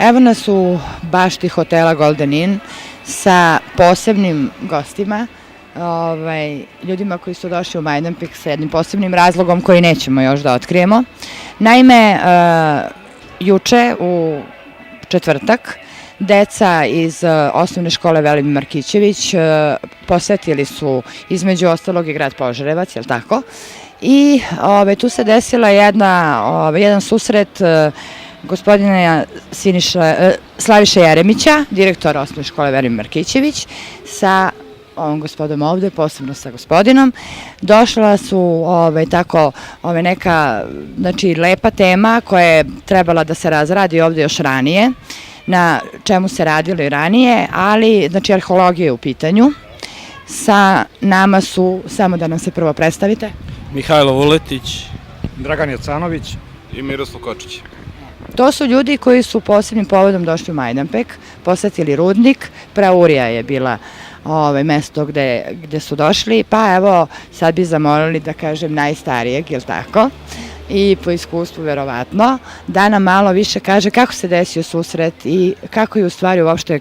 Evo nas u bašti hotela Golden Inn sa posebnim gostima, ljudima koji su došli u Majdanpek sa jednim posebnim razlogom koji nećemo još da otkrijemo. Naime, juče u četvrtak deca iz osnovne škole Velimir Markićević posetili su između ostalog i grad Požarevac, je li tako? I tu se desila jedan susret gospodina Slaviše Jeremića, direktora osnovne škole Velimir Markićević, sa ovom gospodom ovde, posebno sa gospodinom. Došla su neka, znači, lepa tema koja je trebala da se razradi ovde još ranije, na čemu se radilo i ranije, ali, znači, arheologija je u pitanju. Sa nama su, samo da nam se prvo predstavite. Mihajlo Vuletić, Dragan Jacanović i Miroslav Kočić. To su ljudi koji su posebnim povodom došli u Majdanpek, posetili rudnik, Praurija je bila mesto gde su došli, pa evo sad bi zamolili da kažem najstarijeg, je li tako? I po iskustvu verovatno, da nam malo više kaže kako se desio susret i kako je u stvari uopšte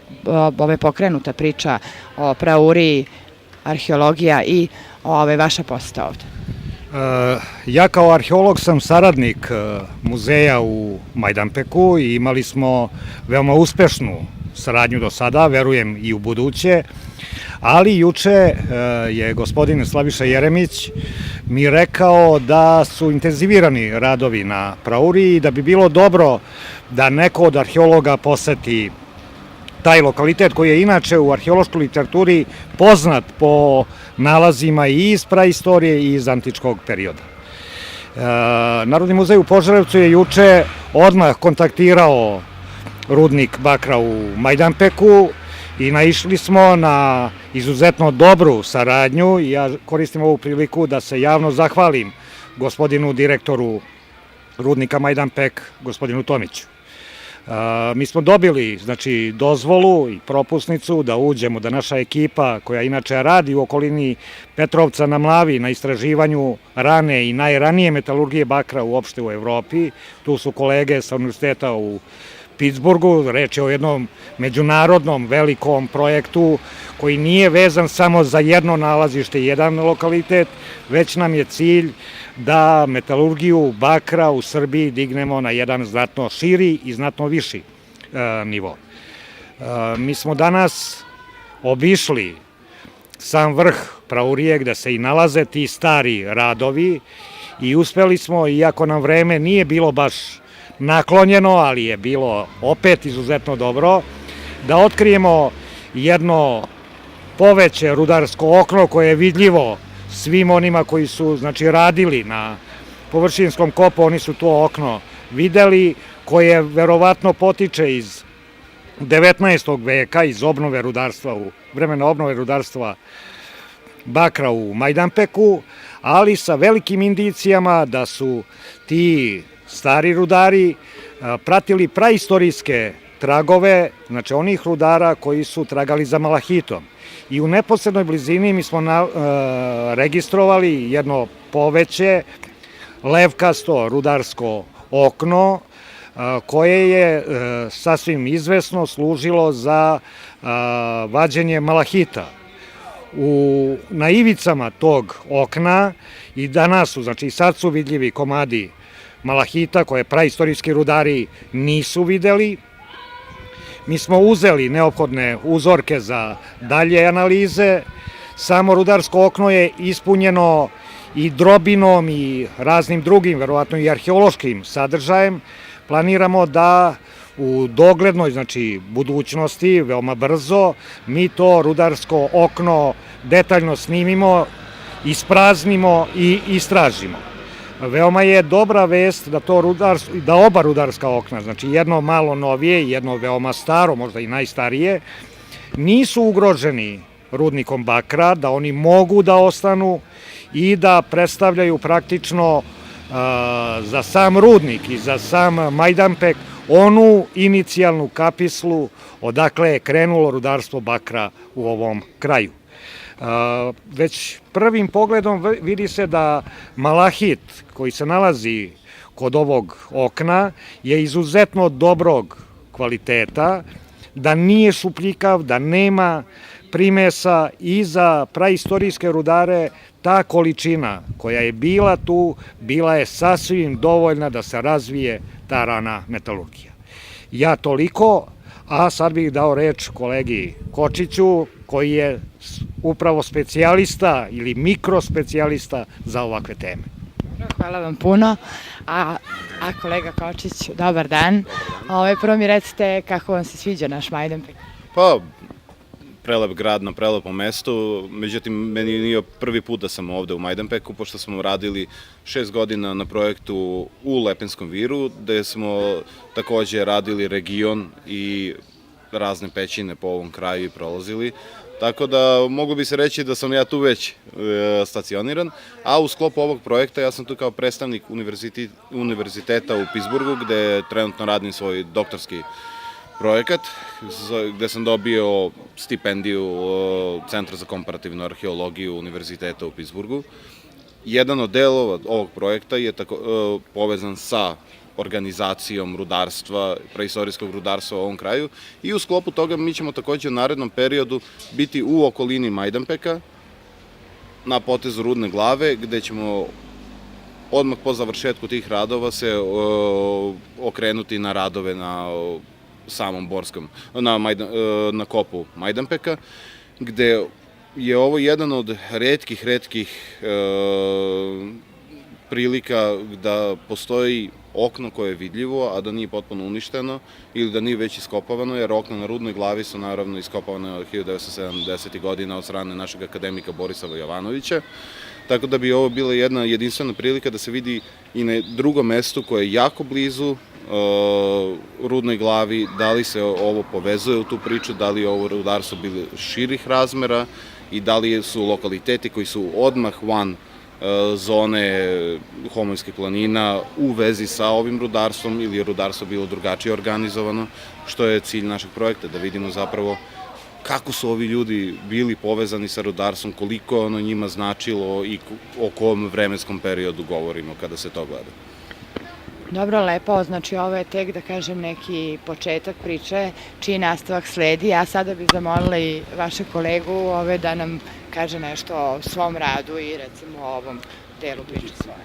pokrenuta priča o Prauriji, arheologija i vaša poseta ovde. Ja kao arheolog sam saradnik muzeja u Majdanpeku i imali smo veoma uspešnu saradnju do sada, verujem i u buduće, ali juče je gospodin Slaviša Jeremić mi rekao da su intenzivirani radovi na Prauriji i da bi bilo dobro da neko od arheologa poseti taj lokalitet koji je inače u arheološkoj literaturi poznat po nalazima i iz praistorije i iz antičkog perioda. Narodni muzej u Požarevcu je juče odmah kontaktirao rudnik bakra u Majdanpeku i naišli smo na izuzetno dobru saradnju i ja koristim ovu priliku da se javno zahvalim gospodinu direktoru rudnika Majdanpek, gospodinu Tomiću. Mi smo dobili, znači, dozvolu i propusnicu da uđemo, da naša ekipa koja inače radi u okolini Petrovca na Mlavi na istraživanju rane i najranije metalurgije bakra uopšte u Evropi, tu su kolege sa univerziteta u Pittsburghu, reč je o jednom međunarodnom velikom projektu koji nije vezan samo za jedno nalazište i jedan lokalitet, već nam je cilj da metalurgiju bakra u Srbiji dignemo na jedan znatno širi i znatno viši nivo. Mi smo danas obišli sam vrh Praurije gde se i nalaze ti stari radovi i uspeli smo, iako nam vreme nije bilo baš naklonjeno, ali je bilo opet izuzetno dobro, da otkrijemo jedno poveće rudarsko okno koje je vidljivo svim onima koji su, znači, radili na površinskom kopu, oni su to okno videli, koje verovatno potiče iz 19. veka, iz obnove rudarstva, vremena obnove rudarstva bakra u Majdanpeku, ali sa velikim indicijama da su ti stari rudari pratili praistorijske tragove, znači onih rudara koji su tragali za malahitom. I u neposrednoj blizini mi smo registrovali jedno poveće, levkasto rudarsko okno, koje je sasvim izvesno služilo za vađenje malahita. Na ivicama tog okna i danas su, znači i sad su vidljivi komadi malahita koje praistorijski rudari nisu videli. Mi smo uzeli neophodne uzorke za dalje analize. Samo rudarsko okno je ispunjeno i drobinom i raznim drugim, verovatno i arheološkim sadržajem. Planiramo da u doglednoj, znači, budućnosti, veoma brzo, mi to rudarsko okno detaljno snimimo, ispraznimo i istražimo. Veoma je dobra vest da oba rudarska okna, znači jedno malo novije i jedno veoma staro, možda i najstarije, nisu ugroženi rudnikom bakra, da oni mogu da ostanu i da predstavljaju praktično za sam rudnik i za sam Majdanpek onu inicijalnu kapislu odakle je krenulo rudarstvo bakra u ovom kraju. Već prvim pogledom vidi se da malahit koji se nalazi kod ovog okna je izuzetno dobrog kvaliteta, da nije šupljikav, da nema primesa i za praistorijske rudare ta količina koja je bila tu, bila je sasvim dovoljna da se razvije ta rana metalurgija. Ja toliko, a sad bih dao reč kolegi Kočiću, koji je upravo specijalista ili mikrospecijalista za ovakve teme. Hvala vam puno. A kolega Kočić, dobar dan. Prvo mi recite kako vam se sviđa naš Majdanpek. Pa, prelep grad na prelepom mestu, međutim, meni nije prvi put da sam ovde u Majdanpeku, pošto smo radili 6 godina na projektu u Lepenskom viru, gde smo takođe radili region i razne pećine po ovom kraju i prolazili. Tako da mogu bi se reći da sam ja tu već stacioniran, a u sklopu ovog projekta ja sam tu kao predstavnik univerziteta u Pittsburghu, gde trenutno radim svoj doktorski projekat, gde sam dobio stipendiju Centra za komparativnu arheologiju Univerziteta u Pittsburghu. Jedan od delova ovog projekta je povezan sa organizacijom rudarstva, preistorijskog rudarstva u ovom kraju i u sklopu toga mi ćemo takođe u narednom periodu biti u okolini Majdanpeka na potezu Rudne glave, gde ćemo odmah po završetku tih radova se okrenuti na radove na samom Borskom, na kopu Majdanpeka, gde je ovo jedan od retkih prilika da postoji okno koje je vidljivo, a da nije potpuno uništeno ili da nije već iskopavano, jer okna na Rudnoj glavi su naravno iskopavane od 1970. godina od strane našeg akademika Borisava Jovanovića. Tako da bi ovo bila jedna jedinstvena prilika da se vidi i na drugom mestu koje je jako blizu Rudnoj glavi, da li se ovo povezuje u tu priču, da li je ovo rudarstvo bilo širih razmera i da li su lokaliteti koji su odmah van zone Homojskih planina u vezi sa ovim rudarstvom ili je rudarstvo bilo drugačije organizovano, što je cilj našeg projekta, da vidimo zapravo kako su ovi ljudi bili povezani sa rudarstvom, koliko je ono njima značilo i o kom vremenskom periodu govorimo kada se to gleda. Dobro, lepo, znači ovo je tek, da kažem, neki početak priče, čiji nastavak sledi. Ja sada bih zamolila i vašeg kolegu da nam kaže nešto o svom radu i recimo o ovom delu priče svoje.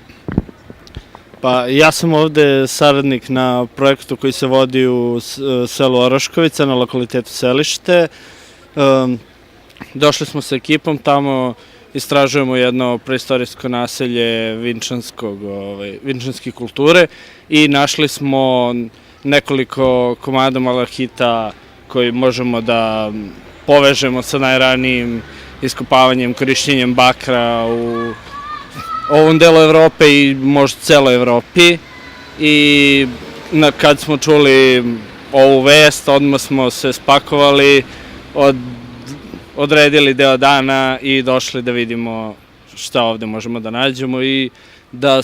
Pa ja sam ovde saradnik na projektu koji se vodi u selu Oraškovica, na lokalitetu Selište. Došli smo sa ekipom, tamo istražujemo jedno preistorijsko naselje vinčanske kulture i našli smo nekoliko komada malahita koji možemo da povežemo sa najranijim iskopavanjem, korišćenjem bakra u ovom delu Evrope i možda celoj Evropi. I kad smo čuli ovu vest, odmah smo se spakovali, odredili deo dana i došli da vidimo šta ovde možemo da nađemo i da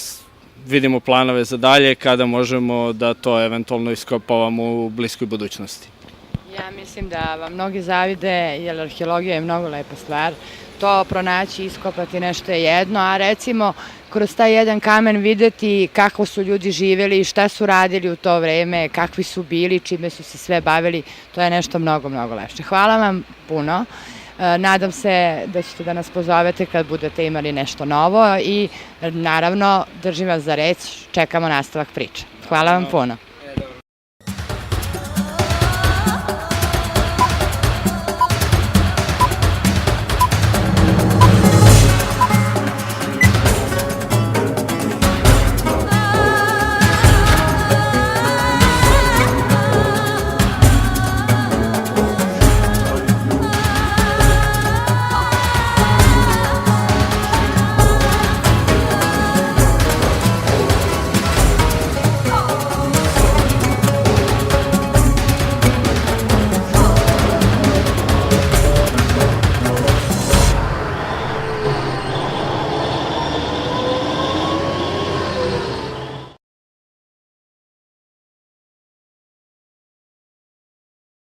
vidimo planove za dalje kada možemo da to eventualno iskopavamo u bliskoj budućnosti. Ja mislim da vam mnogi zavide, jer arheologija je mnogo lepa stvar. To pronaći, iskopati nešto je jedno, a recimo kroz taj jedan kamen videti kako su ljudi živeli, šta su radili u to vreme, kakvi su bili, čime su se sve bavili, to je nešto mnogo, mnogo lepše. Hvala vam puno. Nadam se da ćete da nas pozovete kad budete imali nešto novo i naravno držim vas za reč, čekamo nastavak priče. Hvala vam puno.